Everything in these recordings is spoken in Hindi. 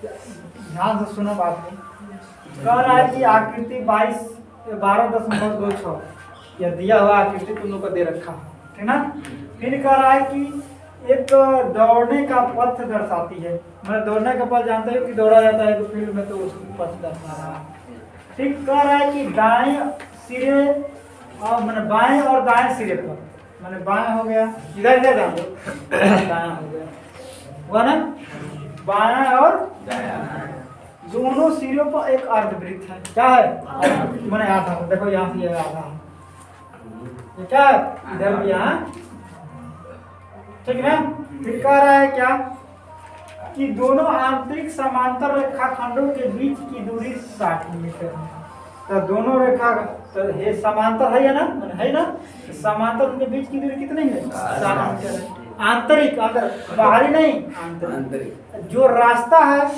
ध्यान से सुनो बात में। कह रहा है कि आकृति 12.26 यह दिया हुआ आकृति तुम लोग को दे रखा है, ठीक ना। फिर कह रहा है कि एक दौड़ने का पथ दर्शाती है। मतलब दौड़ने का पथ जानते हो कि दौड़ा जाता है तो फील्ड में, तो उसको पथ दर्शा रहा है। ठीक, कह रहा है कि दाएं सिरे और मैंने बाएं और दाएं सिरे पर, मैंने बाएं हो गया इधर इधर जान दो, दाएं हो गया हुआ ना, बाएं और दोनों सिरों पर एक अर्धवृत्त है। क्या है? मैंने आधा, देखो यहाँ से आधा है, ये क्या है? इधर भी यहाँ, ठीक है। फिर कह रहा है क्या कि दोनों आंतरिक समांतर रेखाखंडों के बीच की दूरी 60 मीटर है। तो दोनों रेखा तो ये समांतर है ना, है ना, समांतर उनके बीच की दूरी कितनी है? 60 मीटर है। आंतरिक, अगर बाहरी नहीं, आंतरिक। जो रास्ता है,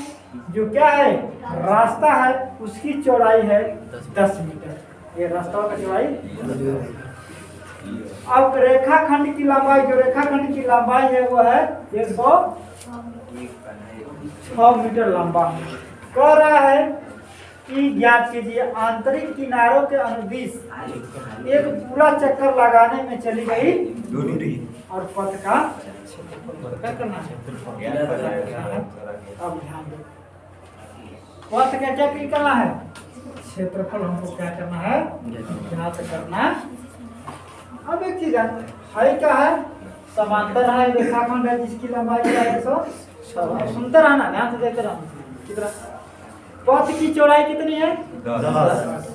जो क्या है, रास्ता है, उसकी चौड़ाई है 10 मीटर। ये रास्ता का चौड़ाई। अब रेखाखंड की लंबाई, जो रेखाखंड की लंबाई है वो है 106 मीटर लंबा। कह रहा है कि ज्ञात कीजिए आंतरिक किनारों के अनुदिश एक पूरा चक्कर लगाने में चली गई दूरी और पथ का क्या करना है? अब ध्यान दो, पथ का क्या करना है? क्षेत्रफल हमको क्या करना है? ज्ञात करना। अब एक चीज है, क्या है? समांतर है, रेखाखंड है जिसकी लंबाई क्या है? 106। सुनते रहना, ध्यान से देखते रहना। कितना? पथ की चौड़ाई कितनी है? 10।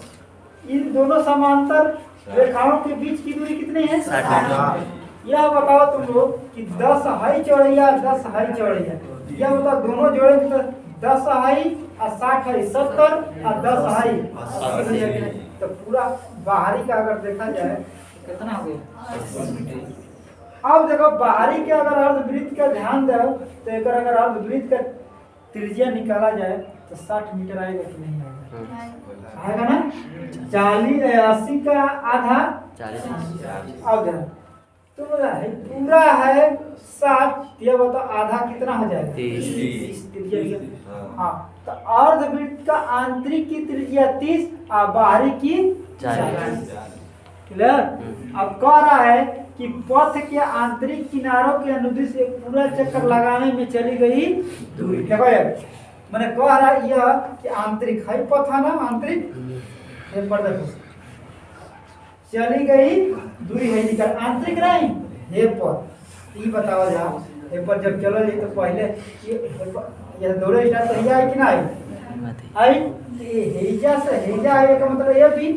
इन दोनों समांतर रेखाओं के बीच की दूरी कितनी है? 60। यह बताओ तुम लोग कि 10 हाई चौड़ाई या 10 हाई चौड़ाई है। यह बताओ दोनों जोड़े तो 10 हाई और 60 हाई, 70 और 10 हाई, तो पूरा बाहरी का अगर देखा जाए कितना हो गया? अब देखो बाहरी के अगर अर्धवृत्त का ध्यान दो तो एक अगर अर्धवृत्त का त्रिज्या निकाला जाए तो 60 मीटर आएगा कि नहीं आएगा? आएगा ना। 80 का आधा 40। अब ध्यान तो पूरा है 60, ये बताओ आधा कितना हो जाएगा? 30। हाँ, तो अर्धवृत्त का आंतरिक की त्रिज्या 30 और बाहरी की 40। क्लियर? अब कह रहा है कि पथ के आंतरिक किनारों के अनुदिश एक पूरा चक्कर लगाने में चली गई दूरी। देखो यार, मैंने कह रहा है यह कि आंतरिक है, पथ है ना आंतरिक, ये पर देखो चली गई दूरी है, निकल आंतरिक नहीं ये पथ। ये बताओ यार, एक बार जब चलो जाए तो पहले ये दोनों स्टार्ट तो है कि ना आई? हेजा से हेजा है का मतलब ये भी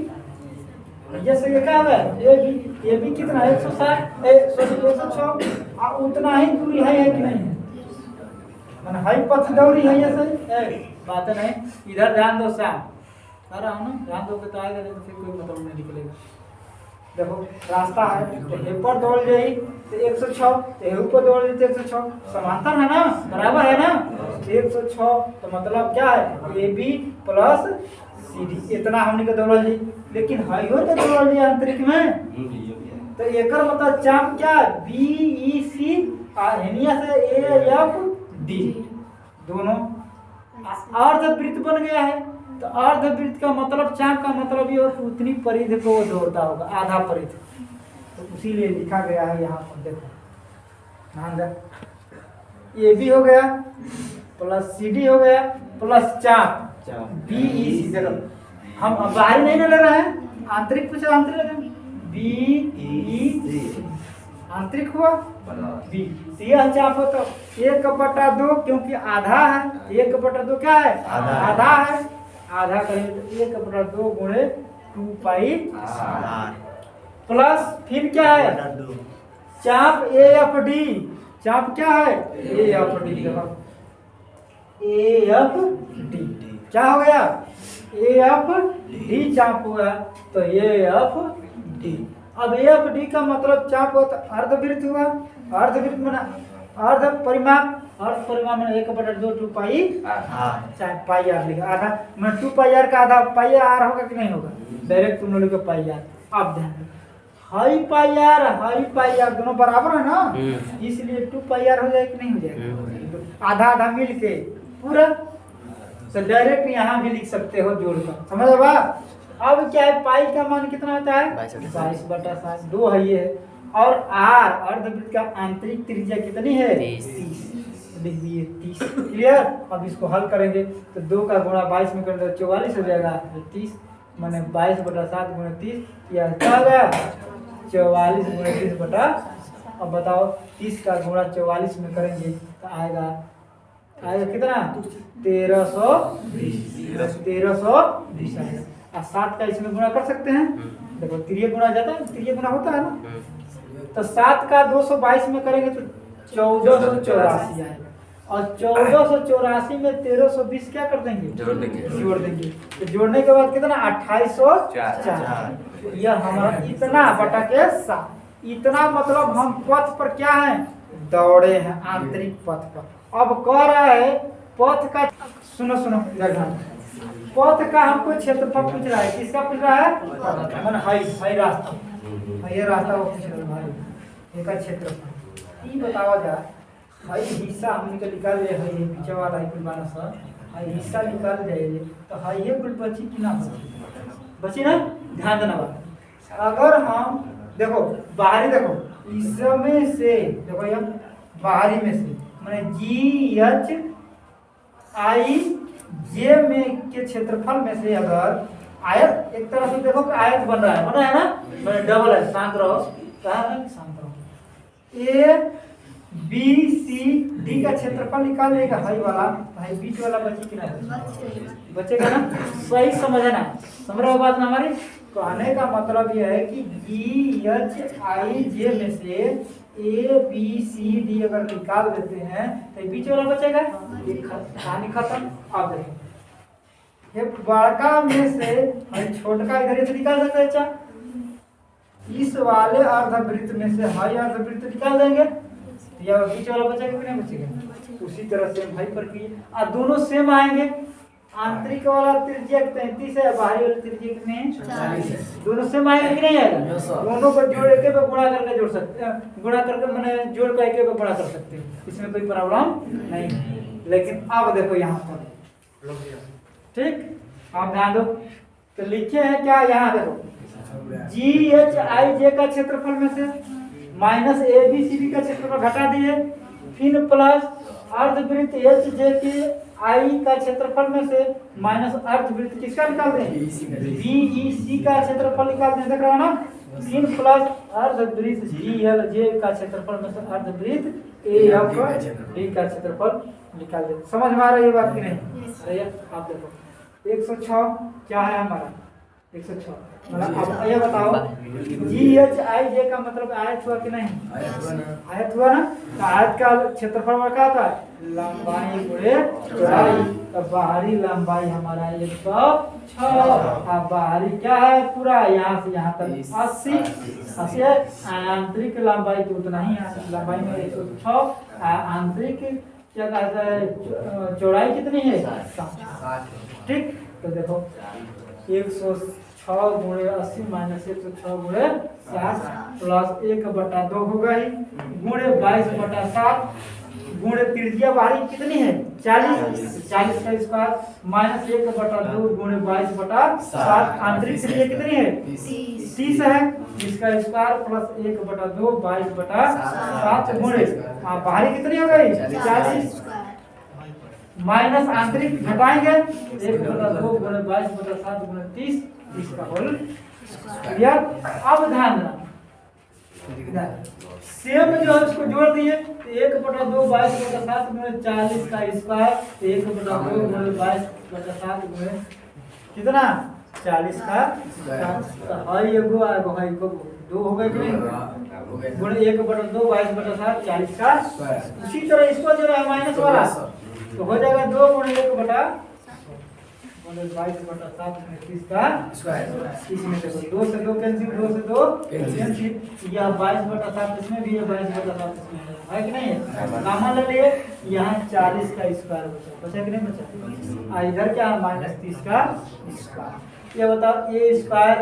जैसे ये क्या है, ये भी कितना है? 160, 106 उतना ही दूरी है कि नहीं? मैंने हाई पथ दौड़ी है ये सही बात नहीं। इधर ध्यान दो श्याम, कह रहा हूँ ना, ध्यान दो के तो आएगा नहीं तो फिर कोई मतलब नहीं निकलेगा। देखो रास्ता है तो हे पर दौड़ जाए तो 106, तो हे ऊपर दौड़ जाए तो 106, समांतर है ना, बराबर है ना। 106 तो मतलब क्या है? AB प्लस CD, इतना हमने को दौड़ ली। लेकिन हाई हो तो दौड़ लिया आंतरिक में, तो एक मतलब चाप क्या? BEC हेनिया से AFD दोनों अर्धवृत्त बन गया है। तो अर्धवृत्त का मतलब चाप का मतलब ये उतनी परिधि को दौड़ता होगा, आधा परिधि, तो इसीलिए लिखा गया है यहाँ पर। देखो ध्यान दे, AB हो गया प्लस CD हो गया प्लस चाप BEC। देखो हम बाहरी नहीं ले रहे हैं, आंतरिक पे से आंतरिक ले रहे हैं। BEC आंतरिक हुआ B, यह चाप हो तो 1/2 क्योंकि आधा है, 1/2 क्या है? आधा है, आधा करेंगे तो 1/2 गुणे 2 पाई प्लस फिर क्या है? चाप AFD, चाप क्या है? AFD। AFD क्या हो गया? AFD चाप हुआ तो AFD। अब AFD का मतलब चाप हो तो अर्धवृत्त हुआ, अर्धवृत्त में अर्ध परिमाप, अर्ध परिमाप में 1/2 2 पाई पाई आर लिखा, आधा मैं 2 पाई आर का आधा पाई आर होगा कि नहीं होगा? डायरेक्ट तुम लोग पाई आर। अब ध्यान हाई पाई आर दोनों बराबर है ना, इसलिए 2 पाई आर हो जाए कि नहीं हो जाएगा? आधा आधा मिल के पूरा तो डायरेक्ट यहाँ भी लिख सकते हो जोड़कर, समझ बा। अब क्या है, पाई का मान कितना होता है 22/7, 2 है ये। और आर अर्धवृत्त का आंतरिक त्रिज्या कितनी है 30, लिख दिए 30। क्लियर। अब इसको हल करेंगे तो 2 का गुणा 22 में कर दो 44 हो जाएगा, 30 माने 22/7 गुणा 30, यह क्या होगा 44 गुणा 30 अब बताओ 30 का गुणा 44 में करेंगे तो आएगा कितना 1320 आएगा। और 7 का इसमें गुणा कर सकते हैं, देखो तिरिय गुणा जाता है, तिरिय गुणा होता है ना। तो 7 का 222 में करेंगे तो 1484 आएगा। और 1484 में 1320 क्या कर देंगे जोड़ देंगे। तो जोड़ने के बाद कितना 2804। यह हमारा इतना बटा के 7, इतना मतलब हम पथ पर क्या है दौड़े हैं, आंतरिक पथ पर। अब कह रहा है पथ का, सुनो इधर ध्यान, पथ का हमको क्षेत्रफल पूछ रहा है, किसका पूछ रहा है मन हाई रास्ता, ये रास्ता वो पूछ रहा है भाई, एक क्षेत्रफल ये बतावा जा भाई। हिस्सा हमने का निकाल ले है, ये पीछे वाला है कुल मानस है, हिस्सा निकाल जाएंगे तो हाई ये कुल बची कि ना बची ना, ध्यान देना बात। अगर हम देखो बाहरी, देखो इसमें से देखो ये बाहरी में से मैंने GHIJ में के क्षेत्रफल में से अगर आयत, एक तरह से देखो कि आयत बन रहा है ना, मैंने डबल है, शांत रहो, कहा ना शांत रहो। ABCD का क्षेत्रफल निकाल लेगा हाई वाला, भाई बीच वाला बची कि ना बचेगा ना, सही समझ है ना, समझ रहे हो बात ना हमारी। कहने का मतलब यह है कि GHIJ में से ABCD अगर निकाल देते हैं तो बीच वाला बचेगा, कहानी खत्म। अब देखो ये बड़का में से छोटका इधर से निकाल सकते हैं, अच्छा इस वाले अर्धवृत्त में से हाई अर्धवृत्त निकाल देंगे, या बीच वाला बचेगा कि नहीं बचेगा। उसी तरह से भाई पर किए दोनों सेम आएंगे, आंतरिक वाला त्रिज्या 33 है, बाहरी वाला त्रिज्या कितने है 40 है, दोनों सेम आएंगे कि नहीं आएगा। दोनों को जोड़ के गुणा करके जोड़ सकते हैं, गुणा करके मैंने जोड़ करके गुणा कर सकते हैं, इसमें कोई प्रॉब्लम नहीं। लेकिन अब देखो यहाँ पर ठीक, आप ध्यान दो तो लिखे हैं क्या, यहाँ देखो GHIJ का क्षेत्रफल में से माइनस ABCD का क्षेत्रफल घटा दिए, फिर प्लस अर्धवृत्त HJKI का क्षेत्रफल में से माइनस अर्धवृत्त किसका निकाल दें BEC का क्षेत्रफल निकाल दें, देख रहा है ना, फिर प्लस अर्धवृत्त GLJ का क्षेत्रफल में से अर्धवृत्त AFD का क्षेत्रफल निकाल दें। समझ में आ रहा है ये बात की नहीं? सही है। आप देखो 106 क्या है हमारा 106, मतलब अब ये बताओ GHIJ का मतलब आयत हुआ कि नहीं, आयत हुआ ना। तो आयत का क्षेत्रफल में क्या होता है लंबाई गुणे चौड़ाई, तो बाहरी लंबाई हमारा 106 और बाहरी क्या है पूरा यहाँ से यहाँ तक 80 है। आंतरिक लंबाई तो उतना ही है, लंबाई में 106, आंतरिक क्या कहता है चौड़ाई कितनी है 60। ठीक, तो देखो 106 गुणे 80 माइनस 106 गुणे 60 प्लस 1/2 होगा ही गुणे 22/7 गुणे त्रिज्या बाहरी कितनी है 40 का स्क्वायर माइनस 1/2 गुणे 22/7 आंतरिक त्रिज्या कितनी है 30 है, इसका स्क्वायर प्लस 1/2 22/7 गुणे बाहरी कितनी हो गई 40 माइनस आंतरिक घटाएंगे 1/2 गुणे 22/7 गुणे 30 इसका होल क्लियर। अब ध्यान देना सेम जो है इसको जोड़ दिए 1/2 22/7 गुणे 40 का स्क्वायर 1/2 गुणे 22/7 गुणे कितना 40 का हाई एगो आएगा हाई को 2 हो गए कि नहीं गुणे 1/2 22/7 40 का। उसी तरह इसको जो है माइनस वाला तो हो जाएगा 2 गुणे 1/22/7 गुणे 30 का स्क्वायर। इसमें देखो 2 से 2 कैंसिल 2 से 2 कैंसिल, यह 22/7 इसमें भी है 22/7 इसमें है कि नहीं है। नामा ले लिए यहाँ 40 का स्क्वायर बचा कि नहीं बचा, इधर क्या है माइनस 30 का स्क्वायर। ये बताओ ए स्क्वायर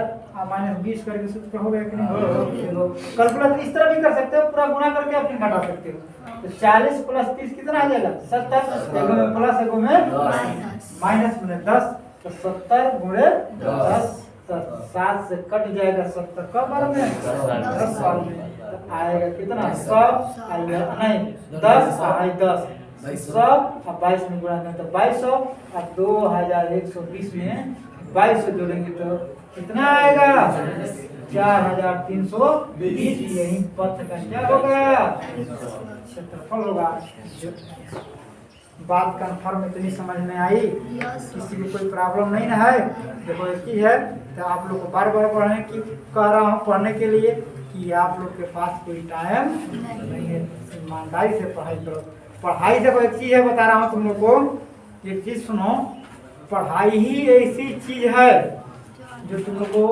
माइनस बी स्क्वायर के सूत्र हो गया कि नहीं। चलो कैलकुलेट इस तरह भी कर सकते हो, पूरा गुणा करके अपने घटा सकते हो। तो 40 प्लस 30 कितना आ जाएगा 70, एगो में प्लस एगो में माइनस 70 गुणे 10, 7 से कट जाएगा 70 कब बार में 10 साल में। तो आएगा कितना 100 नहीं 10 10 100 और 22 में गुणा करें तो 2200 और 2120 में 2200 जोड़ेंगे तो कितना आएगा 4320। यही पथ का क्या होगा क्षेत्रफल होगा। बात कन्फर्म इतनी समझ में आई, किसी को कोई प्रॉब्लम नहीं ना है। देखो एक ही है तो आप लोग को बार बार पढ़ने की कह रहा हूँ पढ़ने के लिए कि आप लोग के पास कोई टाइम नहीं है, ईमानदारी से पढ़ाई करो। पढ़ाई देखो एक चीज़ है बता रहा हूँ तुम लोग को, एक चीज़ सुनो, पढ़ाई ही ऐसी चीज़ है जो तुम लोग को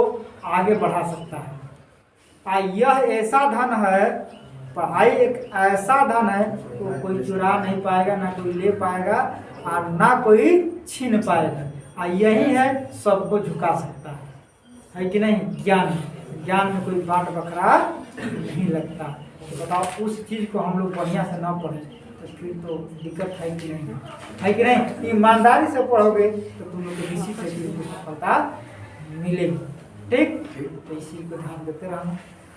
आगे बढ़ा सकता है। यह ऐसा धन है, पढ़ाई एक ऐसा धन है तो कोई चुरा नहीं पाएगा, ना कोई ले पाएगा और ना कोई छीन पाएगा। यही है सबको झुका सकता है कि नहीं। ज्ञान में कोई बांट बखरा नहीं लगता। तो बताओ उस चीज़ को हम लोग बढ़िया से ना पढ़ें तो फिर तो दिक्कत है कि नहीं, है कि नहीं। ईमानदारी से पढ़ोगे तो तुम लोग को निश्चित है कि सफलता मिलेगी। ठीक, तो इसी को ध्यान देते रहना।